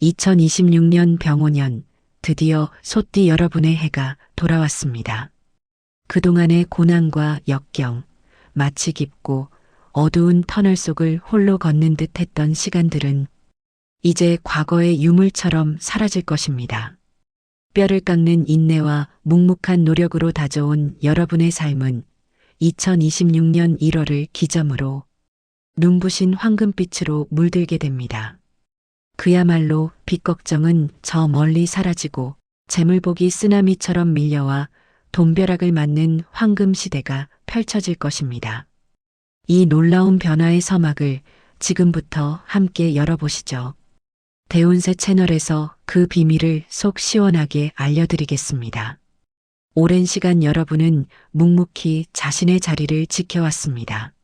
2026년 병오년, 드디어 소띠 여러분의 해가 돌아왔습니다. 그동안의 고난과 역경, 마치 깊고 어두운 터널 속을 홀로 걷는 듯 했던 시간들은 이제 과거의 유물처럼 사라질 것입니다. 뼈를 깎는 인내와 묵묵한 노력으로 다져온 여러분의 삶은 2026년 1월을 기점으로 눈부신 황금빛으로 물들게 됩니다. 그야말로 빚 걱정은 저 멀리 사라지고 재물복이 쓰나미처럼 밀려와 돈벼락을 맞는 황금 시대가 펼쳐질 것입니다. 이 놀라운 변화의 서막을 지금부터 함께 열어보시죠. 대운세 채널에서 그 비밀을 속 시원하게 알려드리겠습니다. 오랜 시간 여러분은 묵묵히 자신의 자리를 지켜왔습니다.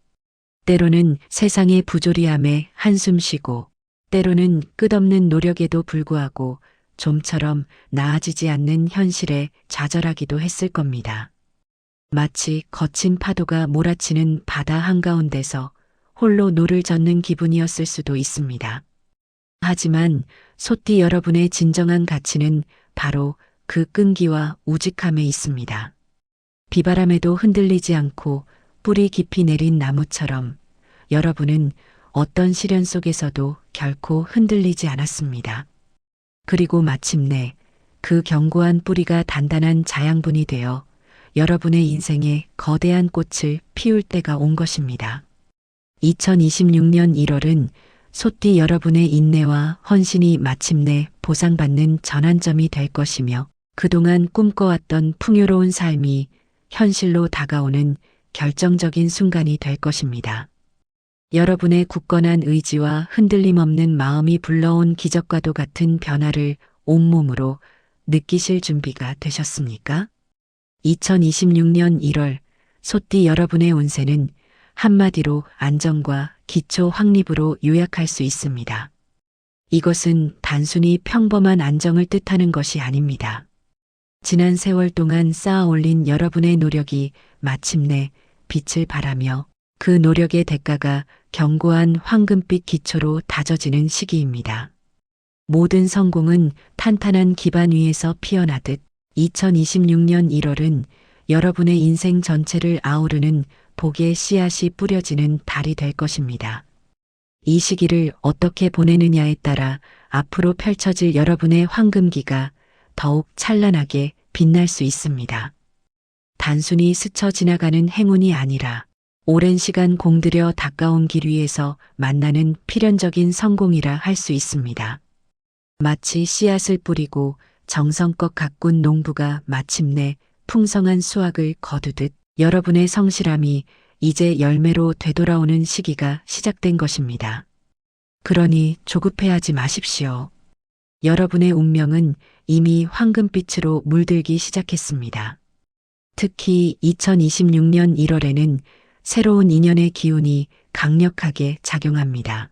때로는 세상의 부조리함에 한숨 쉬고 때로는 끝없는 노력에도 불구하고 좀처럼 나아지지 않는 현실에 좌절하기도 했을 겁니다. 마치 거친 파도가 몰아치는 바다 한가운데서 홀로 노를 젓는 기분이었을 수도 있습니다. 하지만 소띠 여러분의 진정한 가치는 바로 그 끈기와 우직함에 있습니다. 비바람에도 흔들리지 않고 뿌리 깊이 내린 나무처럼 여러분은 어떤 시련 속에서도 결코 흔들리지 않았습니다. 그리고 마침내 그 견고한 뿌리가 단단한 자양분이 되어 여러분의 인생에 거대한 꽃을 피울 때가 온 것입니다. 2026년 1월은 소띠 여러분의 인내와 헌신이 마침내 보상받는 전환점이 될 것이며 그동안 꿈꿔왔던 풍요로운 삶이 현실로 다가오는 결정적인 순간이 될 것입니다. 여러분의 굳건한 의지와 흔들림 없는 마음이 불러온 기적과도 같은 변화를 온몸으로 느끼실 준비가 되셨습니까? 2026년 1월 소띠 여러분의 운세는 한마디로 안정과 기초 확립으로 요약할 수 있습니다. 이것은 단순히 평범한 안정을 뜻하는 것이 아닙니다. 지난 세월 동안 쌓아 올린 여러분의 노력이 마침내 빛을 발하며 그 노력의 대가가 견고한 황금빛 기초로 다져지는 시기입니다. 모든 성공은 탄탄한 기반 위에서 피어나듯 2026년 1월은 여러분의 인생 전체를 아우르는 복의 씨앗이 뿌려지는 달이 될 것입니다. 이 시기를 어떻게 보내느냐에 따라 앞으로 펼쳐질 여러분의 황금기가 더욱 찬란하게 빛날 수 있습니다. 단순히 스쳐 지나가는 행운이 아니라 오랜 시간 공들여 닦아온 길 위에서 만나는 필연적인 성공이라 할 수 있습니다. 마치 씨앗을 뿌리고 정성껏 가꾼 농부가 마침내 풍성한 수확을 거두듯 여러분의 성실함이 이제 열매로 되돌아오는 시기가 시작된 것입니다. 그러니 조급해하지 마십시오. 여러분의 운명은 이미 황금빛으로 물들기 시작했습니다. 특히 2026년 1월에는 새로운 인연의 기운이 강력하게 작용합니다.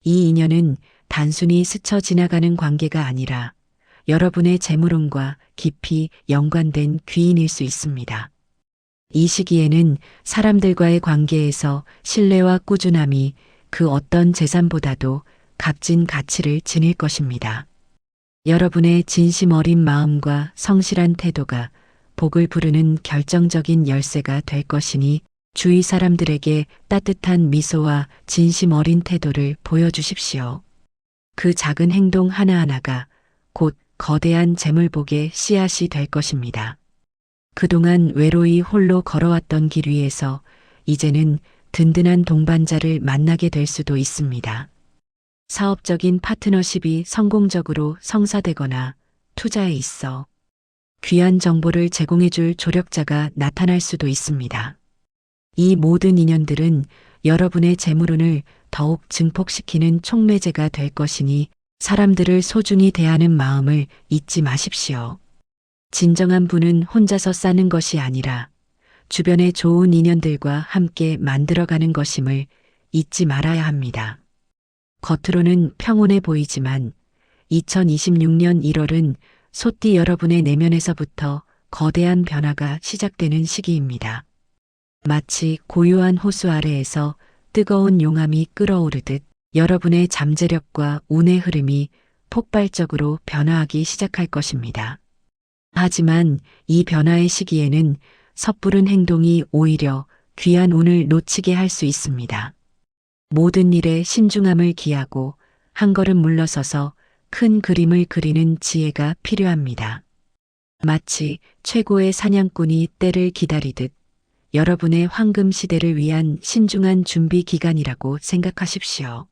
이 인연은 단순히 스쳐 지나가는 관계가 아니라 여러분의 재물운과 깊이 연관된 귀인일 수 있습니다. 이 시기에는 사람들과의 관계에서 신뢰와 꾸준함이 그 어떤 재산보다도 값진 가치를 지닐 것입니다. 여러분의 진심 어린 마음과 성실한 태도가 복을 부르는 결정적인 열쇠가 될 것이니 주위 사람들에게 따뜻한 미소와 진심 어린 태도를 보여주십시오. 그 작은 행동 하나하나가 곧 거대한 재물복의 씨앗이 될 것입니다. 그동안 외로이 홀로 걸어왔던 길 위에서 이제는 든든한 동반자를 만나게 될 수도 있습니다. 사업적인 파트너십이 성공적으로 성사되거나 투자에 있어 귀한 정보를 제공해줄 조력자가 나타날 수도 있습니다. 이 모든 인연들은 여러분의 재물운을 더욱 증폭시키는 촉매제가 될 것이니 사람들을 소중히 대하는 마음을 잊지 마십시오. 진정한 부는 혼자서 쌓는 것이 아니라 주변의 좋은 인연들과 함께 만들어가는 것임을 잊지 말아야 합니다. 겉으로는 평온해 보이지만 2026년 1월은 소띠 여러분의 내면에서부터 거대한 변화가 시작되는 시기입니다. 마치 고요한 호수 아래에서 뜨거운 용암이 끓어오르듯 여러분의 잠재력과 운의 흐름이 폭발적으로 변화하기 시작할 것입니다. 하지만 이 변화의 시기에는 섣부른 행동이 오히려 귀한 운을 놓치게 할 수 있습니다. 모든 일에 신중함을 기하고 한 걸음 물러서서 큰 그림을 그리는 지혜가 필요합니다. 마치 최고의 사냥꾼이 때를 기다리듯 여러분의 황금 시대를 위한 신중한 준비 기간이라고 생각하십시오.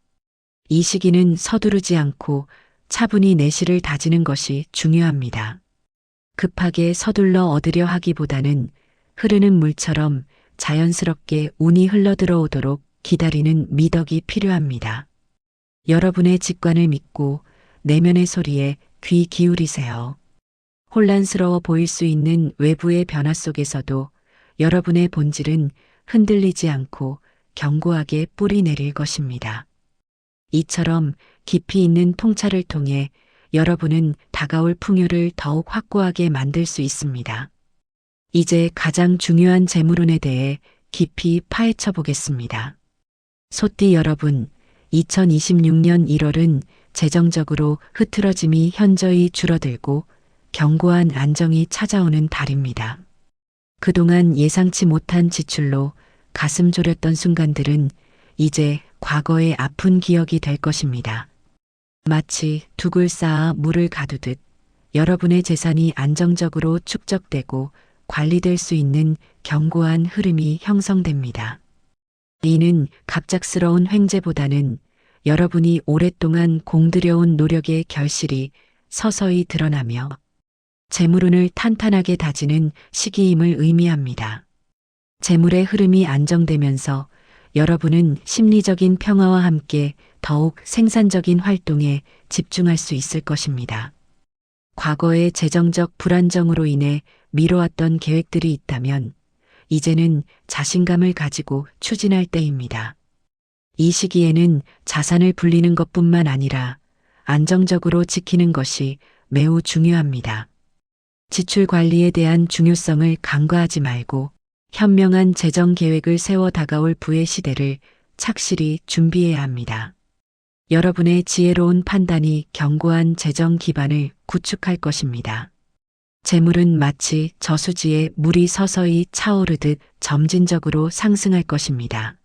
이 시기는 서두르지 않고 차분히 내실을 다지는 것이 중요합니다. 급하게 서둘러 얻으려 하기보다는 흐르는 물처럼 자연스럽게 운이 흘러들어오도록 기다리는 미덕이 필요합니다. 여러분의 직관을 믿고 내면의 소리에 귀 기울이세요. 혼란스러워 보일 수 있는 외부의 변화 속에서도 여러분의 본질은 흔들리지 않고 견고하게 뿌리 내릴 것입니다. 이처럼 깊이 있는 통찰을 통해 여러분은 다가올 풍요를 더욱 확고하게 만들 수 있습니다. 이제 가장 중요한 재물운에 대해 깊이 파헤쳐 보겠습니다. 소띠 여러분, 2026년 1월은 재정적으로 흐트러짐이 현저히 줄어들고 견고한 안정이 찾아오는 달입니다. 그동안 예상치 못한 지출로 가슴 졸였던 순간들은 이제 과거의 아픈 기억이 될 것입니다. 마치 둑을 쌓아 물을 가두듯 여러분의 재산이 안정적으로 축적되고 관리될 수 있는 견고한 흐름이 형성됩니다. 이는 갑작스러운 횡재보다는 여러분이 오랫동안 공들여온 노력의 결실이 서서히 드러나며 재물운을 탄탄하게 다지는 시기임을 의미합니다. 재물의 흐름이 안정되면서 여러분은 심리적인 평화와 함께 더욱 생산적인 활동에 집중할 수 있을 것입니다. 과거의 재정적 불안정으로 인해 미뤄왔던 계획들이 있다면 이제는 자신감을 가지고 추진할 때입니다. 이 시기에는 자산을 불리는 것뿐만 아니라 안정적으로 지키는 것이 매우 중요합니다. 지출 관리에 대한 중요성을 간과하지 말고 현명한 재정 계획을 세워 다가올 부의 시대를 착실히 준비해야 합니다. 여러분의 지혜로운 판단이 견고한 재정 기반을 구축할 것입니다. 재물은 마치 저수지에 물이 서서히 차오르듯 점진적으로 상승할 것입니다.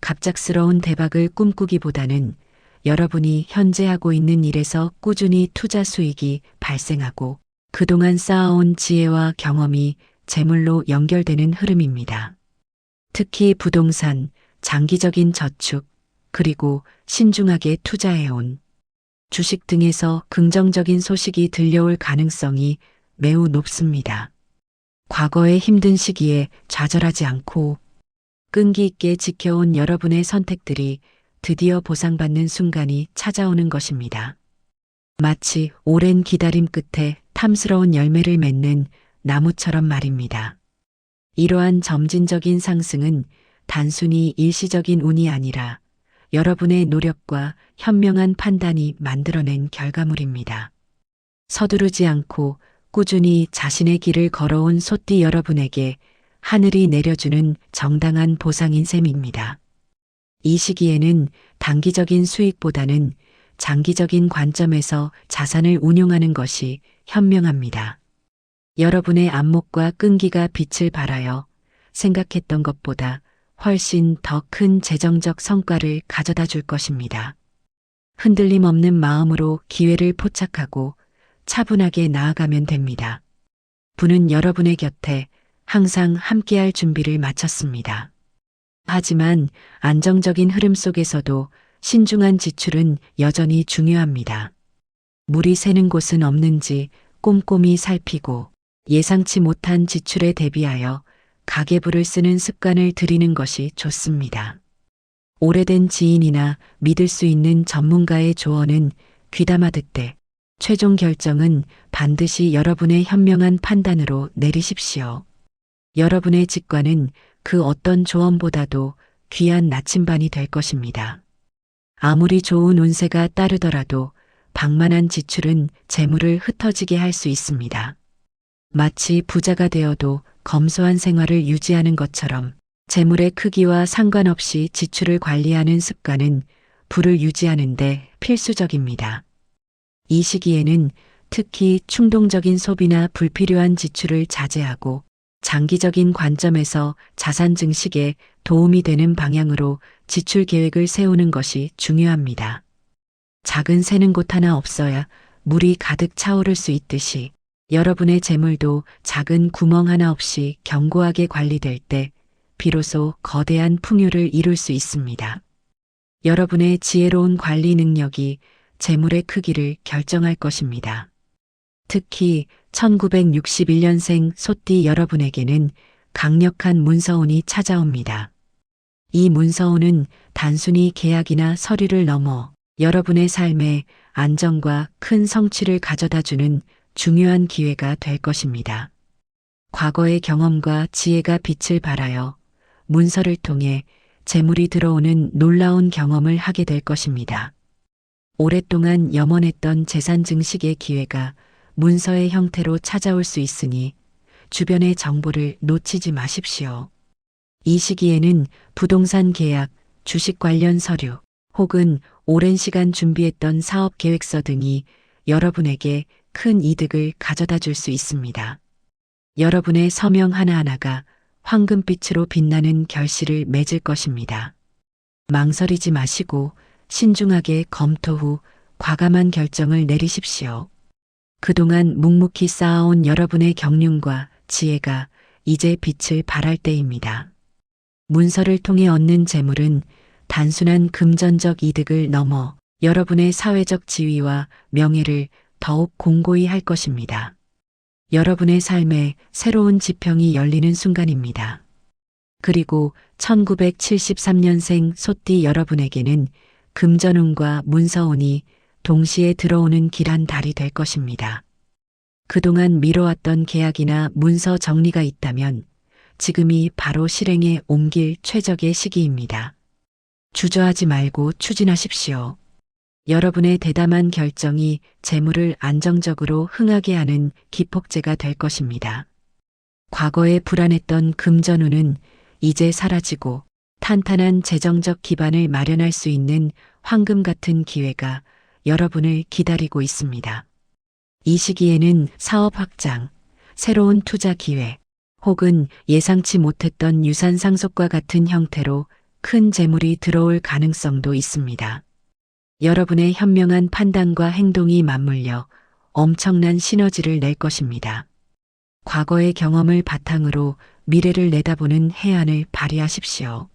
갑작스러운 대박을 꿈꾸기보다는 여러분이 현재 하고 있는 일에서 꾸준히 투자 수익이 발생하고 그동안 쌓아온 지혜와 경험이 재물로 연결되는 흐름입니다. 특히 부동산, 장기적인 저축, 그리고 신중하게 투자해온 주식 등에서 긍정적인 소식이 들려올 가능성이 매우 높습니다. 과거의 힘든 시기에 좌절하지 않고 끈기 있게 지켜온 여러분의 선택들이 드디어 보상받는 순간이 찾아오는 것입니다. 마치 오랜 기다림 끝에 탐스러운 열매를 맺는 나무처럼 말입니다. 이러한 점진적인 상승은 단순히 일시적인 운이 아니라 여러분의 노력과 현명한 판단이 만들어낸 결과물입니다. 서두르지 않고 꾸준히 자신의 길을 걸어온 소띠 여러분에게 하늘이 내려주는 정당한 보상인 셈입니다. 이 시기에는 단기적인 수익보다는 장기적인 관점에서 자산을 운용하는 것이 현명합니다. 여러분의 안목과 끈기가 빛을 발하여 생각했던 것보다 훨씬 더 큰 재정적 성과를 가져다 줄 것입니다. 흔들림 없는 마음으로 기회를 포착하고 차분하게 나아가면 됩니다. 부는 여러분의 곁에 항상 함께할 준비를 마쳤습니다. 하지만 안정적인 흐름 속에서도 신중한 지출은 여전히 중요합니다. 물이 새는 곳은 없는지 꼼꼼히 살피고 예상치 못한 지출에 대비하여 가계부를 쓰는 습관을 들이는 것이 좋습니다. 오래된 지인이나 믿을 수 있는 전문가의 조언은 귀담아 듣되 최종 결정은 반드시 여러분의 현명한 판단으로 내리십시오. 여러분의 직관은 그 어떤 조언보다도 귀한 나침반이 될 것입니다. 아무리 좋은 운세가 따르더라도 방만한 지출은 재물을 흩어지게 할 수 있습니다. 마치 부자가 되어도 검소한 생활을 유지하는 것처럼 재물의 크기와 상관없이 지출을 관리하는 습관은 부를 유지하는 데 필수적입니다. 이 시기에는 특히 충동적인 소비나 불필요한 지출을 자제하고 장기적인 관점에서 자산 증식에 도움이 되는 방향으로 지출 계획을 세우는 것이 중요합니다. 작은 새는 곳 하나 없어야 물이 가득 차오를 수 있듯이 여러분의 재물도 작은 구멍 하나 없이 견고하게 관리될 때 비로소 거대한 풍요를 이룰 수 있습니다. 여러분의 지혜로운 관리 능력이 재물의 크기를 결정할 것입니다. 특히 1961년생 소띠 여러분에게는 강력한 문서운이 찾아옵니다. 이 문서운은 단순히 계약이나 서류를 넘어 여러분의 삶에 안정과 큰 성취를 가져다주는 중요한 기회가 될 것입니다. 과거의 경험과 지혜가 빛을 발하여 문서를 통해 재물이 들어오는 놀라운 경험을 하게 될 것입니다. 오랫동안 염원했던 재산 증식의 기회가 문서의 형태로 찾아올 수 있으니 주변의 정보를 놓치지 마십시오. 이 시기에는 부동산 계약, 주식 관련 서류, 혹은 오랜 시간 준비했던 사업 계획서 등이 여러분에게 큰 이득을 가져다 줄 수 있습니다. 여러분의 서명 하나하나가 황금빛으로 빛나는 결실을 맺을 것입니다. 망설이지 마시고 신중하게 검토 후 과감한 결정을 내리십시오. 그동안 묵묵히 쌓아온 여러분의 경륜과 지혜가 이제 빛을 발할 때입니다. 문서를 통해 얻는 재물은 단순한 금전적 이득을 넘어 여러분의 사회적 지위와 명예를 더욱 공고히 할 것입니다. 여러분의 삶에 새로운 지평이 열리는 순간입니다. 그리고 1973년생 소띠 여러분에게는 금전운과 문서운이 동시에 들어오는 길한 달이 될 것입니다. 그동안 미뤄왔던 계약이나 문서 정리가 있다면 지금이 바로 실행에 옮길 최적의 시기입니다. 주저하지 말고 추진하십시오. 여러분의 대담한 결정이 재물을 안정적으로 흥하게 하는 기폭제가 될 것입니다. 과거에 불안했던 금전운은 이제 사라지고 탄탄한 재정적 기반을 마련할 수 있는 황금 같은 기회가 여러분을 기다리고 있습니다. 이 시기에는 사업 확장, 새로운 투자 기회, 혹은 예상치 못했던 유산 상속과 같은 형태로 큰 재물이 들어올 가능성도 있습니다. 여러분의 현명한 판단과 행동이 맞물려 엄청난 시너지를 낼 것입니다. 과거의 경험을 바탕으로 미래를 내다보는 해안을 발휘하십시오.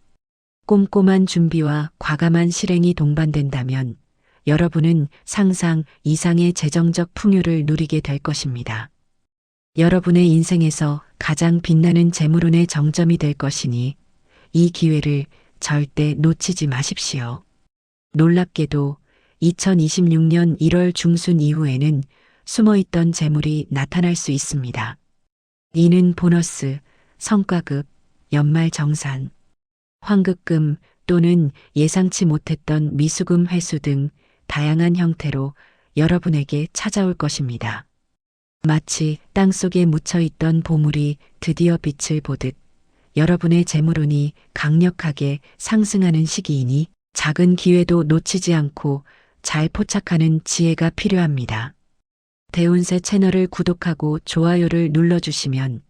꼼꼼한 준비와 과감한 실행이 동반된다면 여러분은 상상 이상의 재정적 풍요를 누리게 될 것입니다. 여러분의 인생에서 가장 빛나는 재물운의 정점이 될 것이니 이 기회를 절대 놓치지 마십시오. 놀랍게도 2026년 1월 중순 이후에는 숨어있던 재물이 나타날 수 있습니다. 이는 보너스, 성과급, 연말 정산, 환급금 또는 예상치 못했던 미수금 회수 등 다양한 형태로 여러분에게 찾아올 것입니다. 마치 땅속에 묻혀있던 보물이 드디어 빛을 보듯 여러분의 재물운이 강력하게 상승하는 시기이니 작은 기회도 놓치지 않고 잘 포착하는 지혜가 필요합니다. 대운세 채널을 구독하고 좋아요를 눌러주시면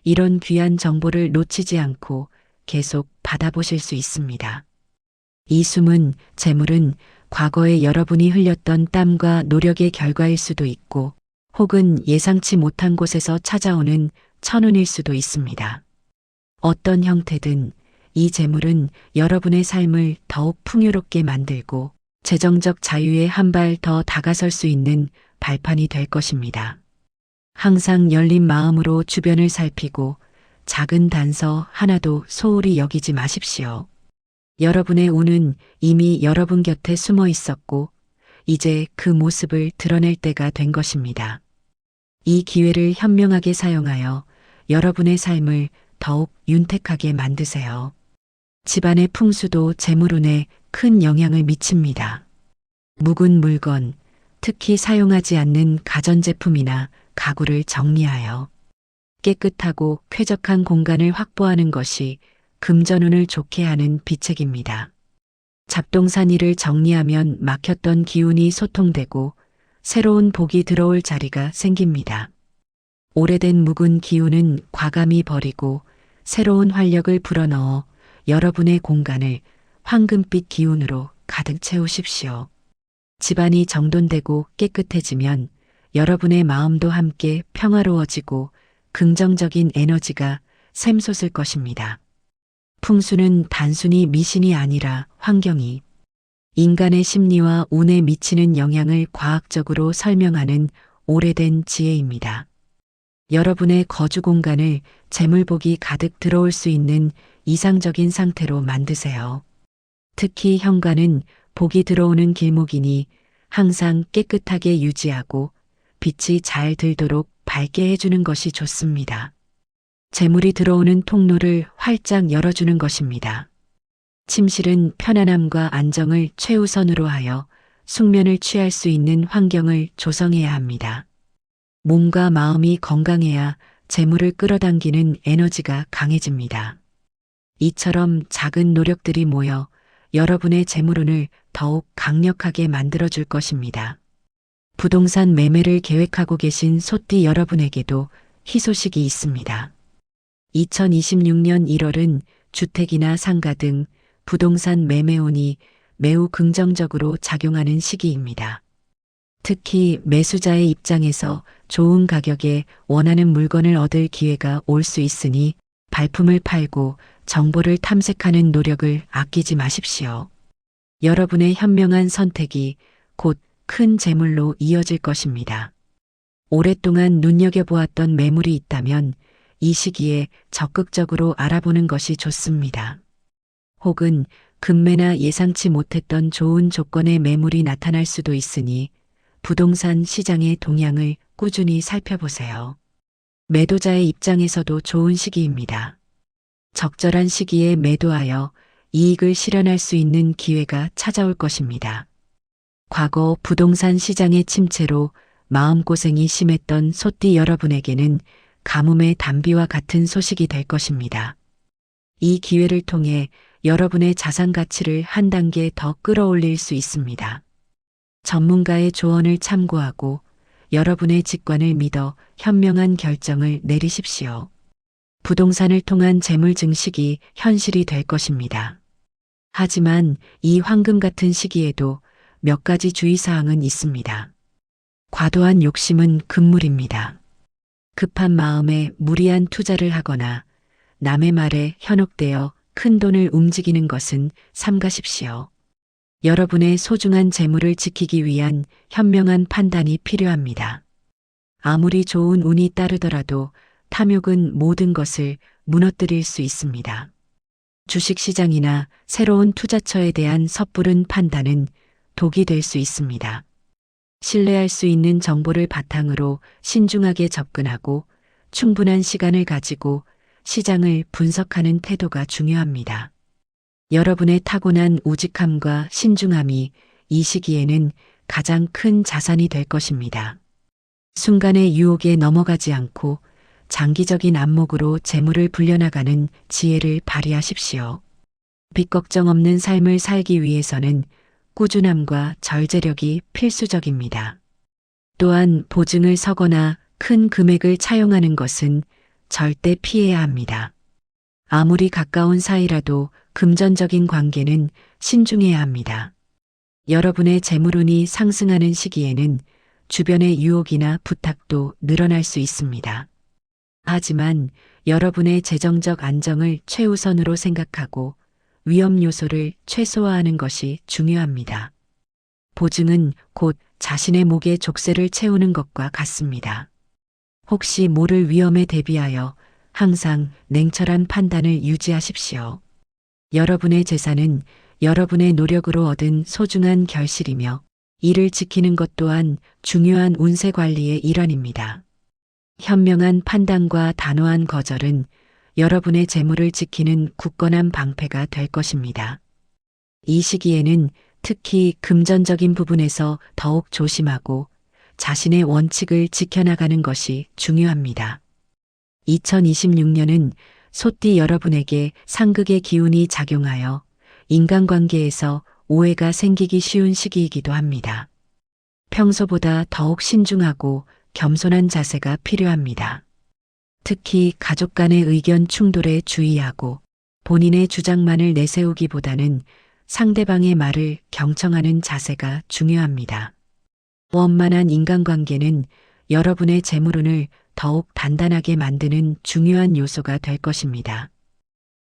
이런 귀한 정보를 놓치지 않고 계속 받아보실 수 있습니다. 이 숨은 재물은 과거에 여러분이 흘렸던 땀과 노력의 결과일 수도 있고 혹은 예상치 못한 곳에서 찾아오는 천운일 수도 있습니다. 어떤 형태든 이 재물은 여러분의 삶을 더욱 풍요롭게 만들고 재정적 자유에 한 발 더 다가설 수 있는 발판이 될 것입니다. 항상 열린 마음으로 주변을 살피고 작은 단서 하나도 소홀히 여기지 마십시오. 여러분의 운은 이미 여러분 곁에 숨어 있었고 이제 그 모습을 드러낼 때가 된 것입니다. 이 기회를 현명하게 사용하여 여러분의 삶을 더욱 윤택하게 만드세요. 집안의 풍수도 재물운에 큰 영향을 미칩니다. 묵은 물건, 특히 사용하지 않는 가전제품이나 가구를 정리하여 깨끗하고 쾌적한 공간을 확보하는 것이 금전운을 좋게 하는 비책입니다. 잡동사니를 정리하면 막혔던 기운이 소통되고 새로운 복이 들어올 자리가 생깁니다. 오래된 묵은 기운은 과감히 버리고 새로운 활력을 불어넣어 여러분의 공간을 황금빛 기운으로 가득 채우십시오. 집안이 정돈되고 깨끗해지면 여러분의 마음도 함께 평화로워지고 긍정적인 에너지가 샘솟을 것입니다. 풍수는 단순히 미신이 아니라 환경이 인간의 심리와 운에 미치는 영향을 과학적으로 설명하는 오래된 지혜입니다. 여러분의 거주 공간을 재물복이 가득 들어올 수 있는 이상적인 상태로 만드세요. 특히 현관은 복이 들어오는 길목이니 항상 깨끗하게 유지하고 빛이 잘 들도록 밝게 해주는 것이 좋습니다. 재물이 들어오는 통로를 활짝 열어주는 것입니다. 침실은 편안함과 안정을 최우선으로 하여 숙면을 취할 수 있는 환경을 조성해야 합니다. 몸과 마음이 건강해야 재물을 끌어당기는 에너지가 강해집니다. 이처럼 작은 노력들이 모여 여러분의 재물운을 더욱 강력하게 만들어줄 것입니다. 부동산 매매를 계획하고 계신 소띠 여러분에게도 희소식이 있습니다. 2026년 1월은 주택이나 상가 등 부동산 매매운이 매우 긍정적으로 작용하는 시기입니다. 특히 매수자의 입장에서 좋은 가격에 원하는 물건을 얻을 기회가 올 수 있으니 발품을 팔고 정보를 탐색하는 노력을 아끼지 마십시오. 여러분의 현명한 선택이 곧 큰 재물로 이어질 것입니다. 오랫동안 눈여겨보았던 매물이 있다면 이 시기에 적극적으로 알아보는 것이 좋습니다. 혹은 급매나 예상치 못했던 좋은 조건의 매물이 나타날 수도 있으니 부동산 시장의 동향을 꾸준히 살펴보세요. 매도자의 입장에서도 좋은 시기입니다. 적절한 시기에 매도하여 이익을 실현할 수 있는 기회가 찾아올 것입니다. 과거 부동산 시장의 침체로 마음고생이 심했던 소띠 여러분에게는 가뭄의 단비와 같은 소식이 될 것입니다. 이 기회를 통해 여러분의 자산 가치를 한 단계 더 끌어올릴 수 있습니다. 전문가의 조언을 참고하고 여러분의 직관을 믿어 현명한 결정을 내리십시오. 부동산을 통한 재물 증식이 현실이 될 것입니다. 하지만 이 황금 같은 시기에도 몇 가지 주의사항은 있습니다. 과도한 욕심은 금물입니다. 급한 마음에 무리한 투자를 하거나 남의 말에 현혹되어 큰 돈을 움직이는 것은 삼가십시오. 여러분의 소중한 재물을 지키기 위한 현명한 판단이 필요합니다. 아무리 좋은 운이 따르더라도 탐욕은 모든 것을 무너뜨릴 수 있습니다. 주식시장이나 새로운 투자처에 대한 섣부른 판단은 독이 될 수 있습니다. 신뢰할 수 있는 정보를 바탕으로 신중하게 접근하고 충분한 시간을 가지고 시장을 분석하는 태도가 중요합니다. 여러분의 타고난 우직함과 신중함이 이 시기에는 가장 큰 자산이 될 것입니다. 순간의 유혹에 넘어가지 않고 장기적인 안목으로 재물을 불려나가는 지혜를 발휘하십시오. 빚 걱정 없는 삶을 살기 위해서는 꾸준함과 절제력이 필수적입니다. 또한 보증을 서거나 큰 금액을 차용하는 것은 절대 피해야 합니다. 아무리 가까운 사이라도 금전적인 관계는 신중해야 합니다. 여러분의 재물운이 상승하는 시기에는 주변의 유혹이나 부탁도 늘어날 수 있습니다. 하지만 여러분의 재정적 안정을 최우선으로 생각하고 위험 요소를 최소화하는 것이 중요합니다. 보증은 곧 자신의 목에 족쇄를 채우는 것과 같습니다. 혹시 모를 위험에 대비하여 항상 냉철한 판단을 유지하십시오. 여러분의 재산은 여러분의 노력으로 얻은 소중한 결실이며 이를 지키는 것 또한 중요한 운세 관리의 일환입니다. 현명한 판단과 단호한 거절은 여러분의 재물을 지키는 굳건한 방패가 될 것입니다. 이 시기에는 특히 금전적인 부분에서 더욱 조심하고 자신의 원칙을 지켜나가는 것이 중요합니다. 2026년은 소띠 여러분에게 상극의 기운이 작용하여 인간관계에서 오해가 생기기 쉬운 시기이기도 합니다. 평소보다 더욱 신중하고 겸손한 자세가 필요합니다. 특히 가족 간의 의견 충돌에 주의하고 본인의 주장만을 내세우기보다는 상대방의 말을 경청하는 자세가 중요합니다. 원만한 인간관계는 여러분의 재물운을 더욱 단단하게 만드는 중요한 요소가 될 것입니다.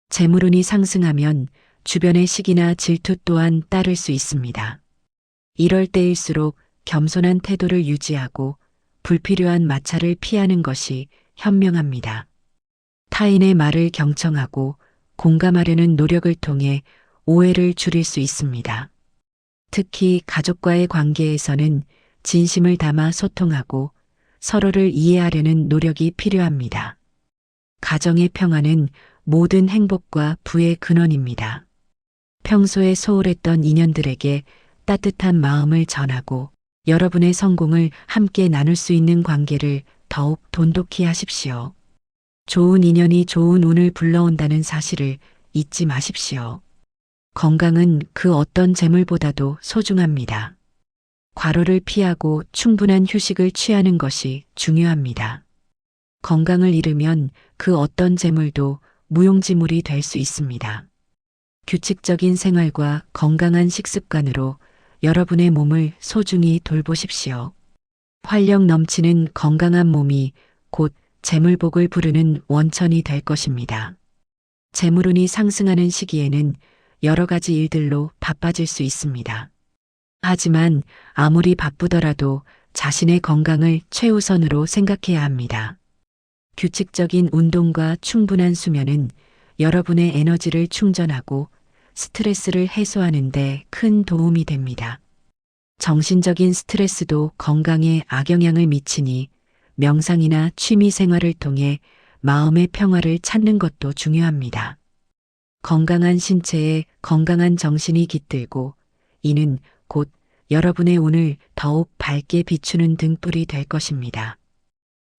재물운이 상승하면 주변의 시기나 질투 또한 따를 수 있습니다. 이럴 때일수록 겸손한 태도를 유지하고 불필요한 마찰을 피하는 것이 현명합니다. 타인의 말을 경청하고 공감하려는 노력을 통해 오해를 줄일 수 있습니다. 특히 가족과의 관계에서는 진심을 담아 소통하고 서로를 이해하려는 노력이 필요합니다. 가정의 평화는 모든 행복과 부의 근원입니다. 평소에 소홀했던 인연들에게 따뜻한 마음을 전하고 여러분의 성공을 함께 나눌 수 있는 관계를 더욱 돈독히 하십시오. 좋은 인연이 좋은 운을 불러온다는 사실을 잊지 마십시오. 건강은 그 어떤 재물보다도 소중합니다. 과로를 피하고 충분한 휴식을 취하는 것이 중요합니다. 건강을 잃으면 그 어떤 재물도 무용지물이 될 수 있습니다. 규칙적인 생활과 건강한 식습관으로 여러분의 몸을 소중히 돌보십시오. 활력 넘치는 건강한 몸이 곧 재물복을 부르는 원천이 될 것입니다. 재물운이 상승하는 시기에는 여러 가지 일들로 바빠질 수 있습니다. 하지만 아무리 바쁘더라도 자신의 건강을 최우선으로 생각해야 합니다. 규칙적인 운동과 충분한 수면은 여러분의 에너지를 충전하고 스트레스를 해소하는 데 큰 도움이 됩니다. 정신적인 스트레스도 건강에 악영향을 미치니 명상이나 취미 생활을 통해 마음의 평화를 찾는 것도 중요합니다. 건강한 신체에 건강한 정신이 깃들고 이는 곧 여러분의 운을 더욱 밝게 비추는 등불이 될 것입니다.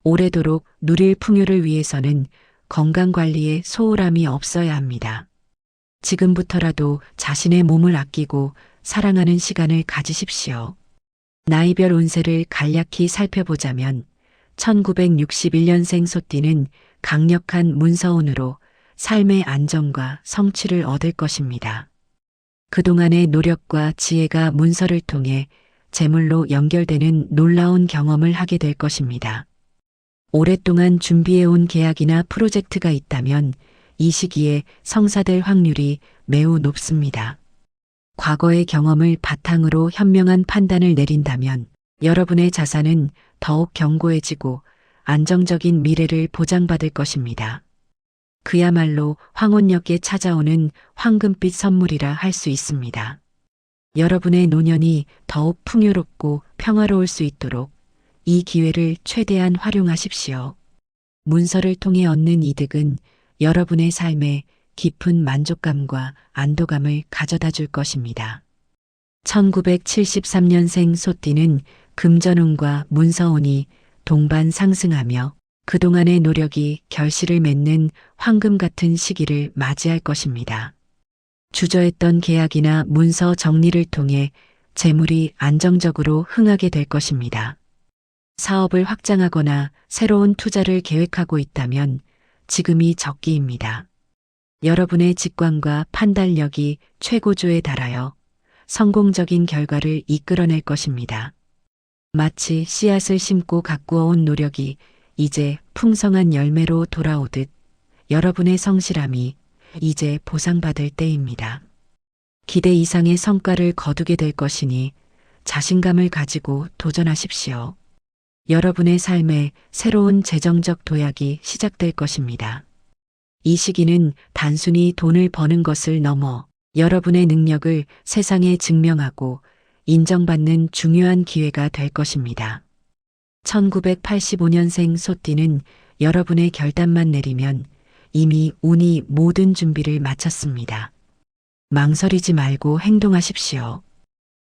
오래도록 누릴 풍요를 위해서는 건강관리에 소홀함이 없어야 합니다. 지금부터라도 자신의 몸을 아끼고 사랑하는 시간을 가지십시오. 나이별 운세를 간략히 살펴보자면 1961년생 소띠는 강력한 문서운으로 삶의 안정과 성취를 얻을 것입니다. 그동안의 노력과 지혜가 문서를 통해 재물로 연결되는 놀라운 경험을 하게 될 것입니다. 오랫동안 준비해온 계약이나 프로젝트가 있다면 이 시기에 성사될 확률이 매우 높습니다. 과거의 경험을 바탕으로 현명한 판단을 내린다면 여러분의 자산은 더욱 견고해지고 안정적인 미래를 보장받을 것입니다. 그야말로 황혼역에 찾아오는 황금빛 선물이라 할 수 있습니다. 여러분의 노년이 더욱 풍요롭고 평화로울 수 있도록 이 기회를 최대한 활용하십시오. 문서를 통해 얻는 이득은 여러분의 삶에 깊은 만족감과 안도감을 가져다 줄 것입니다. 1973년생 소띠는 금전운과 문서운이 동반 상승하며 그동안의 노력이 결실을 맺는 황금 같은 시기를 맞이할 것입니다. 주저했던 계약이나 문서 정리를 통해 재물이 안정적으로 흥하게 될 것입니다. 사업을 확장하거나 새로운 투자를 계획하고 있다면 지금이 적기입니다. 여러분의 직관과 판단력이 최고조에 달하여 성공적인 결과를 이끌어낼 것입니다. 마치 씨앗을 심고 가꾸어온 노력이 이제 풍성한 열매로 돌아오듯 여러분의 성실함이 이제 보상받을 때입니다. 기대 이상의 성과를 거두게 될 것이니 자신감을 가지고 도전하십시오. 여러분의 삶에 새로운 재정적 도약이 시작될 것입니다. 이 시기는 단순히 돈을 버는 것을 넘어 여러분의 능력을 세상에 증명하고 인정받는 중요한 기회가 될 것입니다. 1985년생 소띠는 여러분의 결단만 내리면 이미 운이 모든 준비를 마쳤습니다. 망설이지 말고 행동하십시오.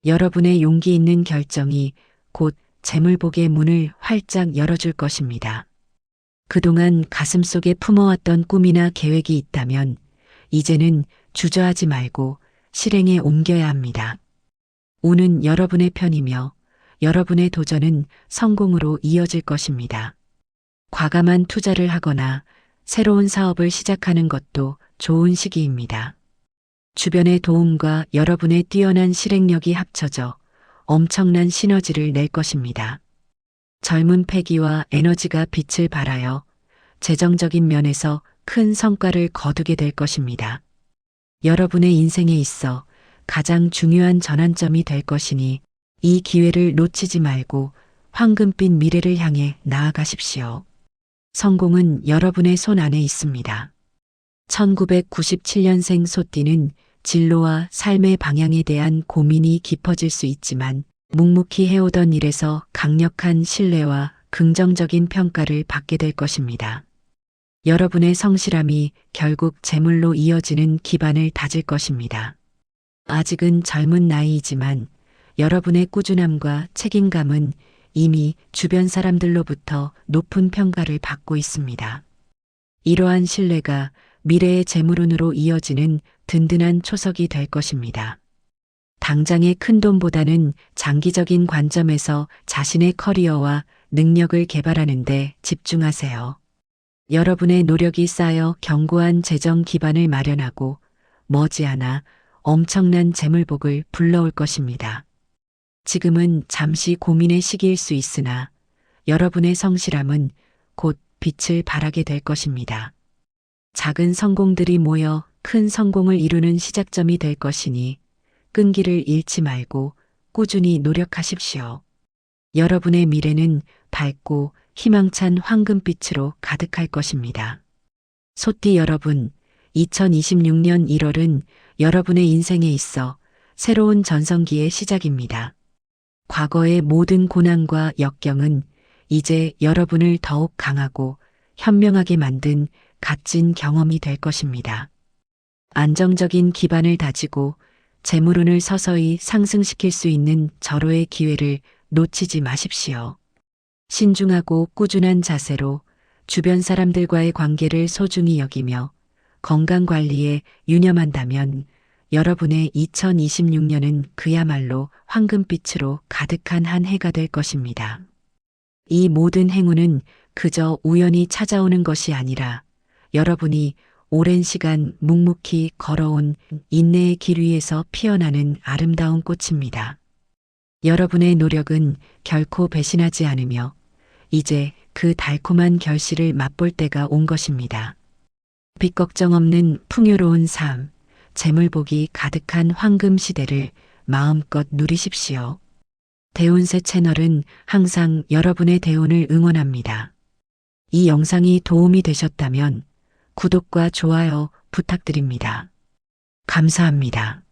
여러분의 용기 있는 결정이 곧 재물복의 문을 활짝 열어줄 것입니다. 그동안 가슴속에 품어왔던 꿈이나 계획이 있다면 이제는 주저하지 말고 실행에 옮겨야 합니다. 운은 여러분의 편이며 여러분의 도전은 성공으로 이어질 것입니다. 과감한 투자를 하거나 새로운 사업을 시작하는 것도 좋은 시기입니다. 주변의 도움과 여러분의 뛰어난 실행력이 합쳐져 엄청난 시너지를 낼 것입니다. 젊은 패기와 에너지가 빛을 발하여 재정적인 면에서 큰 성과를 거두게 될 것입니다. 여러분의 인생에 있어 가장 중요한 전환점이 될 것이니 이 기회를 놓치지 말고 황금빛 미래를 향해 나아가십시오. 성공은 여러분의 손 안에 있습니다. 1997년생 소띠는 진로와 삶의 방향에 대한 고민이 깊어질 수 있지만 묵묵히 해오던 일에서 강력한 신뢰와 긍정적인 평가를 받게 될 것입니다. 여러분의 성실함이 결국 재물로 이어지는 기반을 다질 것입니다. 아직은 젊은 나이이지만 여러분의 꾸준함과 책임감은 이미 주변 사람들로부터 높은 평가를 받고 있습니다. 이러한 신뢰가 미래의 재물운으로 이어지는 든든한 초석이 될 것입니다. 당장의 큰 돈보다는 장기적인 관점에서 자신의 커리어와 능력을 개발하는 데 집중하세요. 여러분의 노력이 쌓여 견고한 재정 기반을 마련하고 머지않아 엄청난 재물복을 불러올 것입니다. 지금은 잠시 고민의 시기일 수 있으나 여러분의 성실함은 곧 빛을 발하게 될 것입니다. 작은 성공들이 모여 큰 성공을 이루는 시작점이 될 것이니 끈기를 잃지 말고 꾸준히 노력하십시오. 여러분의 미래는 밝고 희망찬 황금빛으로 가득할 것입니다. 소띠 여러분, 2026년 1월은 여러분의 인생에 있어 새로운 전성기의 시작입니다. 과거의 모든 고난과 역경은 이제 여러분을 더욱 강하고 현명하게 만든 값진 경험이 될 것입니다. 안정적인 기반을 다지고 재물운을 서서히 상승시킬 수 있는 절호의 기회를 놓치지 마십시오. 신중하고 꾸준한 자세로 주변 사람들과의 관계를 소중히 여기며 건강관리에 유념한다면 여러분의 2026년은 그야말로 황금빛으로 가득한 한 해가 될 것입니다. 이 모든 행운은 그저 우연히 찾아오는 것이 아니라 여러분이 오랜 시간 묵묵히 걸어온 인내의 길 위에서 피어나는 아름다운 꽃입니다. 여러분의 노력은 결코 배신하지 않으며 이제 그 달콤한 결실을 맛볼 때가 온 것입니다. 빚 걱정 없는 풍요로운 삶, 재물복이 가득한 황금 시대를 마음껏 누리십시오. 대운세 채널은 항상 여러분의 대운을 응원합니다. 이 영상이 도움이 되셨다면 구독과 좋아요 부탁드립니다. 감사합니다.